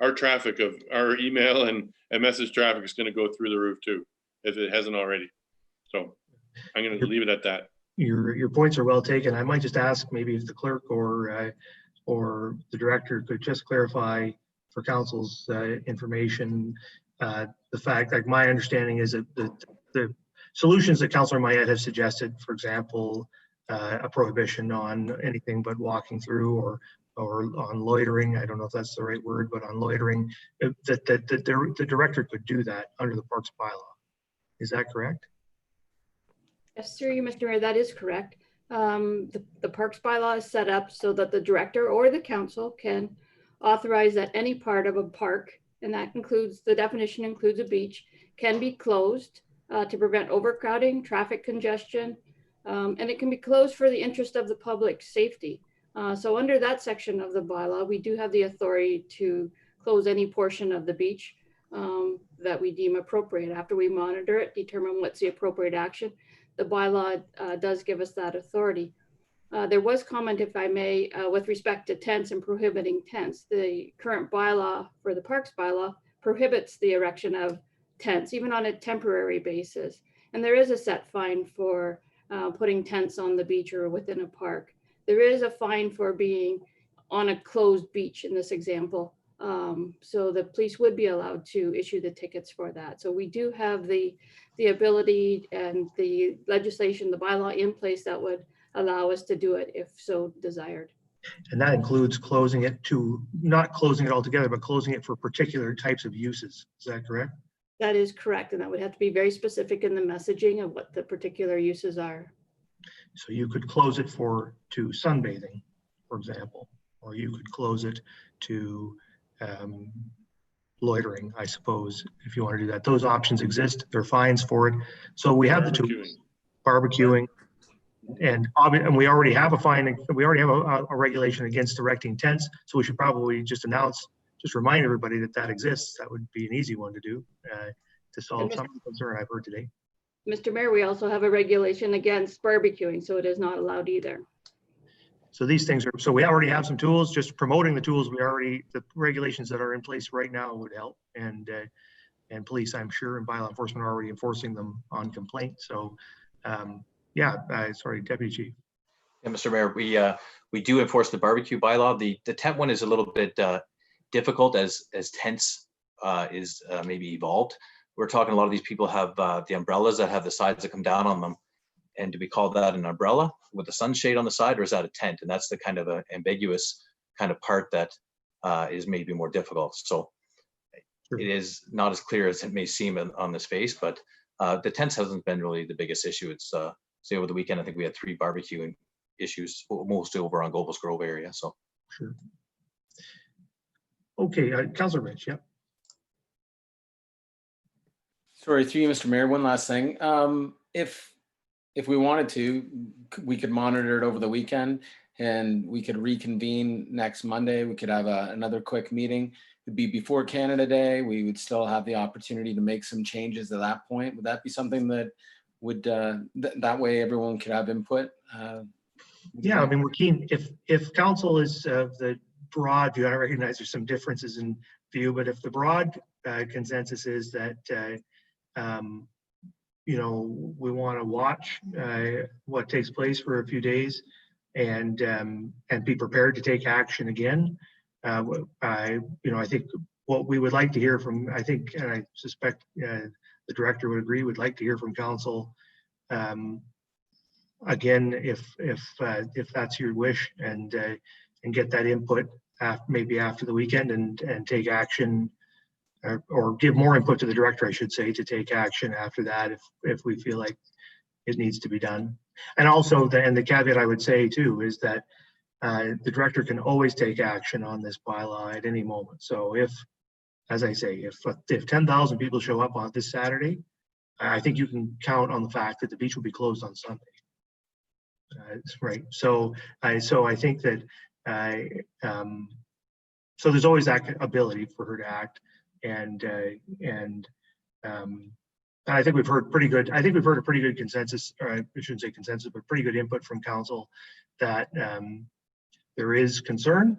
our traffic of our email and message traffic is going to go through the roof too, if it hasn't already. So I'm going to leave it at that. Your points are well taken. I might just ask maybe if the clerk or the director could just clarify for council's information the fact, like my understanding is that the solutions that Councillor Mayette has suggested, for example, a prohibition on anything but walking through or on loitering, I don't know if that's the right word, but on loitering, that the director could do that under the Parks bylaw. Is that correct? Yes, through you, Mr. Mayor, that is correct. The Parks bylaw is set up so that the director or the council can authorize that any part of a park, and that includes, the definition includes a beach, can be closed to prevent overcrowding, traffic congestion, and it can be closed for the interest of the public safety. So under that section of the bylaw, we do have the authority to close any portion of the beach that we deem appropriate. After we monitor it, determine what's the appropriate action, the bylaw does give us that authority. There was comment, if I may, with respect to tents and prohibiting tents. The current bylaw for the Parks bylaw prohibits the erection of tents, even on a temporary basis. And there is a set fine for putting tents on the beach or within a park. There is a fine for being on a closed beach in this example. So the police would be allowed to issue the tickets for that. So we do have the ability and the legislation, the bylaw in place that would allow us to do it if so desired. And that includes closing it to, not closing it altogether, but closing it for particular types of uses. Is that correct? That is correct. And that would have to be very specific in the messaging of what the particular uses are. So you could close it to sunbathing, for example, or you could close it to loitering, I suppose, if you want to do that. Those options exist. There are fines for it. So we have the tools, barbecuing, and we already have a fine. We already have a regulation against erecting tents. So we should probably just remind everybody that exists. That would be an easy one to do to solve some concern I've heard today. Mr. Mayor, we also have a regulation against barbecuing, so it is not allowed either. So these things are, so we already have some tools, just promoting the tools the regulations that are in place right now would help. And police, I'm sure, and bylaw enforcement are already enforcing them on complaint. So sorry, Deputy Chief. Yeah, Mr. Mayor, we do enforce the barbecue bylaw. The tent one is a little bit difficult as tents is maybe evolved. We're talking, a lot of these people have the umbrellas that have the sides that come down on them. And do we call that an umbrella with a sunshade on the side, or is that a tent? And that's the kind of ambiguous kind of part that is maybe more difficult. So it is not as clear as it may seem on this face, but the tents hasn't been really the biggest issue. It's say over the weekend, I think we had 3 barbecuing issues, mostly over on Gobles Grove area. So Sure. Okay, Councillor Rich, yeah. Sorry, through you, Mr. Mayor, one last thing. If we wanted to, we could monitor it over the weekend and we could reconvene next Monday. We could have another quick meeting. It'd be before Canada Day. We would still have the opportunity to make some changes at that point. Would that be something that would, that way everyone could have input? Yeah, I mean, we're keen. If council is the broad view, I recognize there's some differences in view, but if the broad consensus is that you know, we want to watch what takes place for a few days and be prepared to take action again. You know, I think what we would like to hear from, I think, and I suspect the director would agree, would like to hear from council again, if that's your wish, and get that input maybe after the weekend and take action. Or give more input to the director, I should say, to take action after that if we feel like it needs to be done. And also, the caveat I would say too is that the director can always take action on this bylaw at any moment. So if, as I say, if 10,000 people show up on this Saturday, I think you can count on the fact that the beach will be closed on Sunday. Right. So I think that so there's always that ability for her to act. And I think we've heard pretty good. I think we've heard a pretty good consensus, or I shouldn't say consensus, but pretty good input from council that there is concern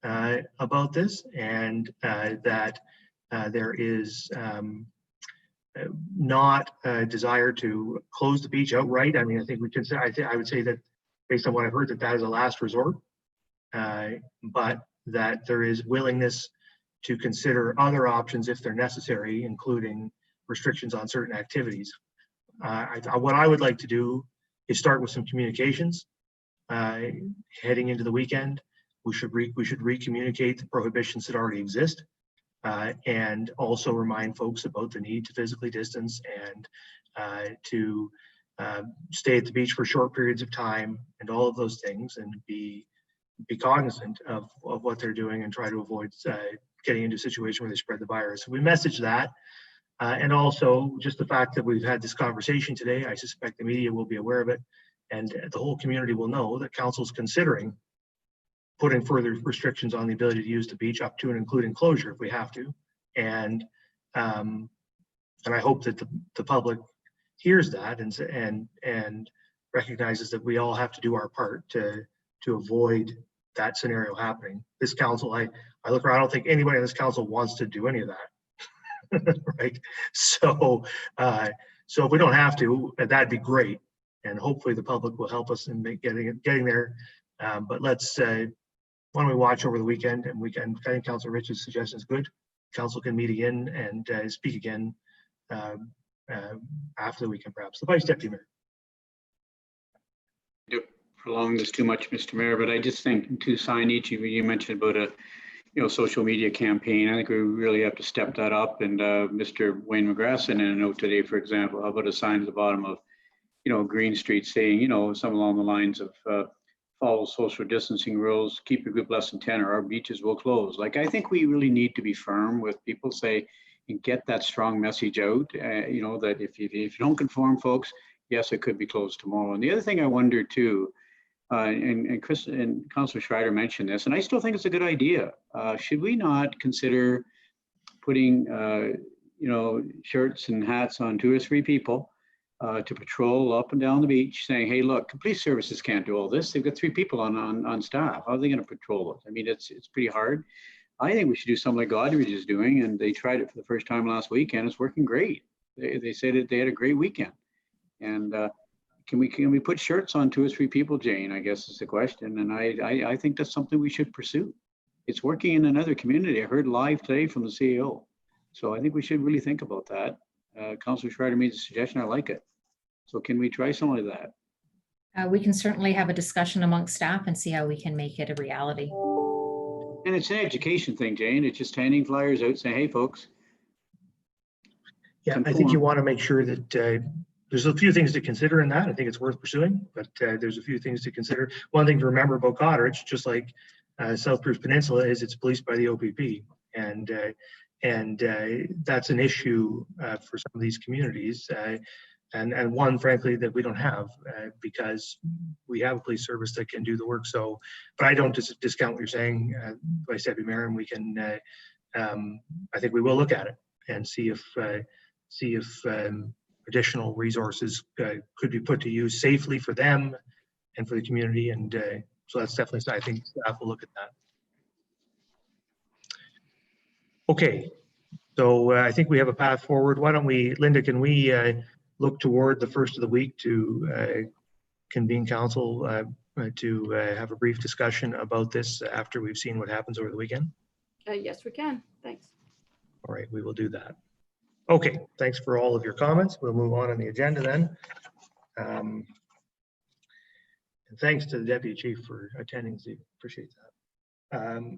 about this, and that there is not a desire to close the beach outright. I mean, I think we can say. I would say that based on what I've heard, that is a last resort, but that there is willingness to consider other options if they're necessary, including restrictions on certain activities. What I would like to do is start with some communications heading into the weekend. We should re-communicate the prohibitions that already exist, and also remind folks about the need to physically distance and to stay at the beach for short periods of time and all of those things, and be cognizant of what they're doing and try to avoid getting into a situation where they spread the virus. So we message that. And also just the fact that we've had this conversation today, I suspect the media will be aware of it, and the whole community will know that council's considering putting further restrictions on the ability to use the beach, up to and including closure if we have to. And I hope that the public hears that and recognizes that we all have to do our part to avoid that scenario happening. This council, I look around, I don't think anybody in this council wants to do any of that. Right? So if we don't have to, that'd be great. And hopefully the public will help us in getting there. But let's, why don't we watch over the weekend, and I think Councilor Rich's suggestion is good. Council can meet again and speak again after the weekend, perhaps. The Vice Deputy Mayor. Prolong this too much, Mr. Mayor, but I just think to signage, you mentioned about a social media campaign. I think we really have to step that up. And Mr. Wayne McGrath sent in a note today, for example, how about a sign at the bottom of Green Street saying, something along the lines of follow social distancing rules, keep your group less than 10 or our beaches will close. Like, I think we really need to be firm with people, say, and get that strong message out, that if you don't conform, folks, yes, it could be closed tomorrow. And the other thing I wonder too, and Chris and Councilor Schreider mentioned this, and I still think it's a good idea. Should we not consider putting, shirts and hats on 2 or 3 people to patrol up and down the beach, saying, "Hey, look, police services can't do all this. They've got 3 people on staff. How are they going to patrol it?" I mean, it's pretty hard. I think we should do something like Godridge is doing, and they tried it for the first time last weekend. It's working great. They said that they had a great weekend, and. Can we put shirts on 2 or 3 people, Jane? I guess is the question. And I think that's something we should pursue. It's working in another community. I heard live today from the CEO. So I think we should really think about that. Councilor Schreider made a suggestion. I like it. So can we try something like that? We can certainly have a discussion amongst staff and see how we can make it a reality. And it's an education thing, Jane. It's just handing flyers out saying, hey, folks. Yeah, I think you want to make sure that there's a few things to consider in that. I think it's worth pursuing, but there's a few things to consider. One thing to remember about Goderich, just like South Bruce Peninsula, is it's policed by the OPP, and that's an issue for some of these communities, and one, frankly, that we don't have because we have a police service that can do the work. So, but I don't discount what you're saying. Vice Deputy Mayor, and we can. I think we will look at it and see if additional resources could be put to use safely for them and for the community. And so that's definitely, I think staff will look at that. Okay, so I think we have a path forward. Why don't we, Linda, can we look toward the first of the week to convene council to have a brief discussion about this after we've seen what happens over the weekend? Yes, we can. Thanks. All right, we will do that. Okay, thanks for all of your comments. We'll move on the agenda then. And thanks to the Deputy Chief for attending. Appreciate that.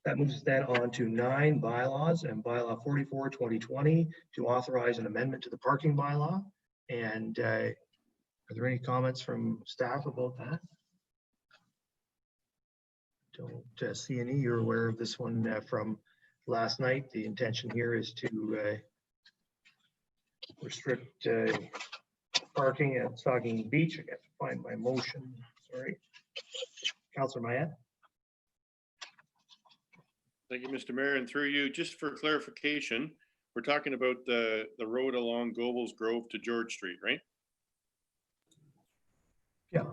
That moves us then on to 9 bylaws and bylaw 44, 2020 to authorize an amendment to the parking bylaw. And are there any comments from staff about that? Don't see any. You're aware of this one from last night. The intention here is to restrict parking at Saugeen Beach. I got to find my motion. Sorry. Councillor Mayette. Thank you, Mr. Mayor. And through you, just for clarification, we're talking about the road along Goebels Grove to George Street, right? Yeah.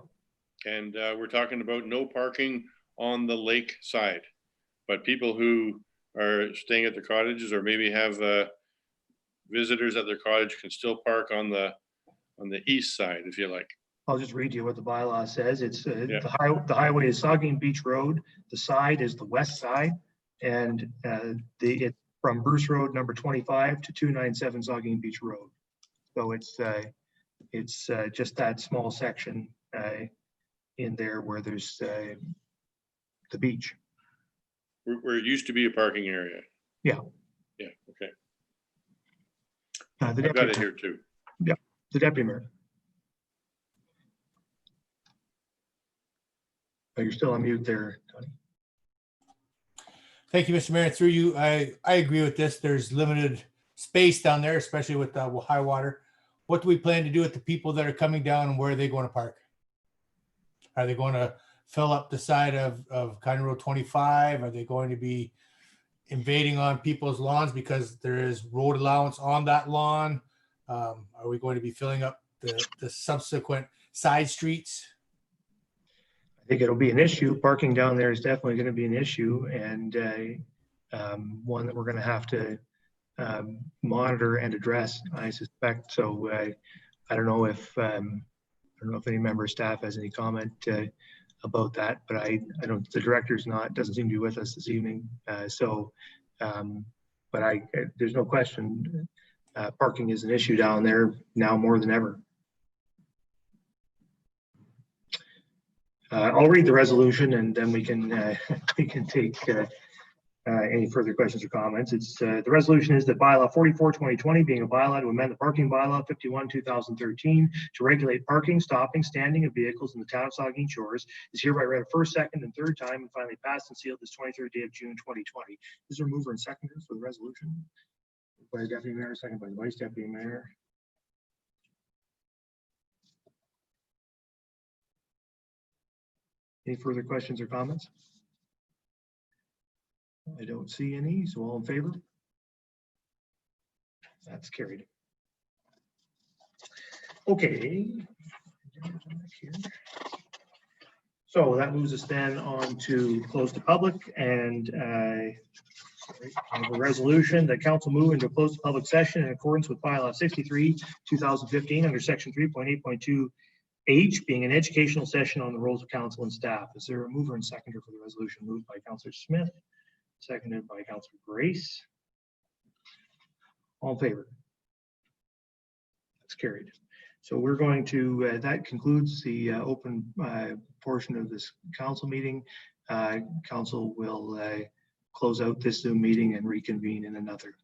And we're talking about no parking on the lake side, but people who are staying at their cottages or maybe have visitors at their cottage can still park on the east side, if you like. I'll just read you what the bylaw says. It's Yeah. the highway is Saugeen Beach Road. The side is the west side, and it's from Bruce Road number 25 to 297 Saugeen Beach Road. So it's just that small section in there where there's the beach. Where it used to be a parking area. Yeah. Yeah. Okay. The I've got it here too. Yeah. The Deputy Mayor. Oh, you're still on mute there, Tony. Thank you, Mr. Mayor. Through you, I agree with this. There's limited space down there, especially with high water. What do we plan to do with the people that are coming down, and where are they going to park? Are they going to fill up the side of County Road 25? Are they going to be invading on people's lawns because there is road allowance on that lawn? Are we going to be filling up the subsequent side streets? I think it'll be an issue. Parking down there is definitely going to be an issue, and one that we're going to have to monitor and address, I suspect. So I don't know if any member of staff has any comment about that, but I don't. The director's doesn't seem to be with us this evening. But there's no question, parking is an issue down there now more than ever. I'll read the resolution, and then we can take any further questions or comments. It's the resolution is that bylaw 44, 2020 being a bylaw to amend the parking bylaw 51, 2013 to regulate parking, stopping, standing of vehicles in the town of Saugeen Shores is hereby read a first, second, and third time and finally passed and sealed this 23rd day of June 2020. Is there a mover and seconder for the resolution? By the Deputy Mayor, second by the Vice Deputy Mayor. Any further questions or comments? I don't see any, so all in favor? That's carried. Okay. So that moves us then on to close the public, and I have a resolution that council move into closed public session in accordance with bylaw 63, 2015 under section 3.8.2 H, being an educational session on the roles of council and staff. Is there a mover and seconder for the resolution? Moved by Councillor Smith, seconded by Councillor Grace. All in favor? That's carried. So we're going to, that concludes the open portion of this council meeting. council will close out this Zoom meeting and reconvene in another.